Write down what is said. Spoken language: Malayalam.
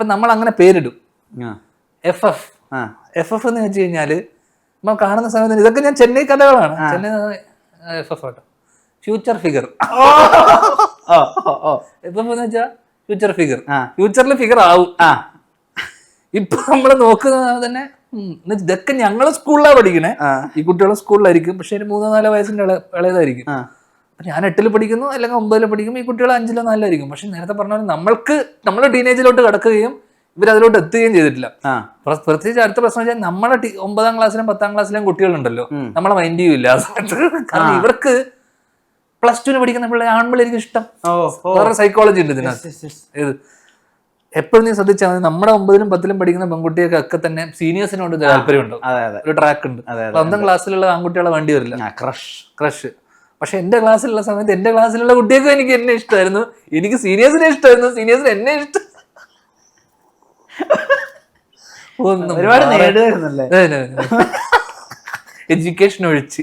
ഇപ്പൊ നമ്മൾ അങ്ങനെ പേരിടും. FF എന്ന് വെച്ച് കഴിഞ്ഞാല് നമ്മൾ കാണുന്ന സമയത്ത് ഇതൊക്കെ ഞാൻ ചെന്നൈ കഥകളാണ്. ചെന്നൈ FF ആട്ടോ, ഫ്യൂച്ചർ ഫിഗർ. FF എന്ന് വെച്ചാൽ ഫ്യൂച്ചർ ഫിഗർ, ഫ്യൂച്ചറിൽ ഫിഗർ ആവും. ഇപ്പൊ നമ്മള് നോക്കുന്ന തന്നെ ഇതൊക്കെ ഞങ്ങള് സ്കൂളിലാണ് പഠിക്കണേ, ഈ കുട്ടികളെ സ്കൂളിലായിരിക്കും, പക്ഷെ ഒരു 3-4 വയസ്സിന്റെ ഇളയതായിരിക്കും. അപ്പൊ ഞാൻ 8ൽ പഠിക്കുന്നു അല്ലെങ്കിൽ 9ൽ പഠിക്കും, ഈ കുട്ടികൾ 5-ലോ 4-ലായിരിക്കും. പക്ഷെ നേരത്തെ പറഞ്ഞ നമ്മള് ടീനേജിലോട്ട് കടക്കുകയും ഇവരതിലോട്ട് എത്തുകയും ചെയ്തിട്ടില്ല. പ്രത്യേകിച്ച് അടുത്ത പ്രശ്നം വെച്ചാൽ നമ്മളെ 9ാം ക്ലാസ്സിലും 10ാം ക്ലാസ്സിലും കുട്ടികളുണ്ടല്ലോ, നമ്മളെ മൈൻഡ് ചെയ്യൂല. കാരണം ഇവർക്ക് +2 പഠിക്കുന്ന പിള്ളേർ ആൺപിള്ളേർക്ക് ഇഷ്ടം. വേറെ സൈക്കോളജി ഉണ്ട് ഇതിനകത്ത്. ഏത് എപ്പോഴും നീ ശ്രദ്ധിച്ചാൽ മതി, നമ്മുടെ 9ലും 10ലും പഠിക്കുന്ന പെൺകുട്ടികൾക്കൊക്കെ തന്നെ സീനിയേഴ്സിനോട് താല്പര്യമുണ്ടോ, ഒരു ട്രാക്ക് ഉണ്ട്. 10ാം ക്ലാസ്സിലുള്ള ആൺകുട്ടികളെ വേണ്ടി വരില്ല, ക്രഷ്. പക്ഷെ എന്റെ ക്ലാസ്സിലുള്ള സമയത്ത് എന്റെ ക്ലാസ്സിലുള്ള കുട്ടികൾക്ക് എനിക്ക് എന്നെ ഇഷ്ടമായിരുന്നു, എനിക്ക് സീനിയേഴ്സിനെ ഇഷ്ടമായിരുന്നു, സീനിയേഴ്സിന് എന്നെ ഇഷ്ടം. ഒരുപാട് എഡ്യൂക്കേഷൻ ഒഴിച്ച്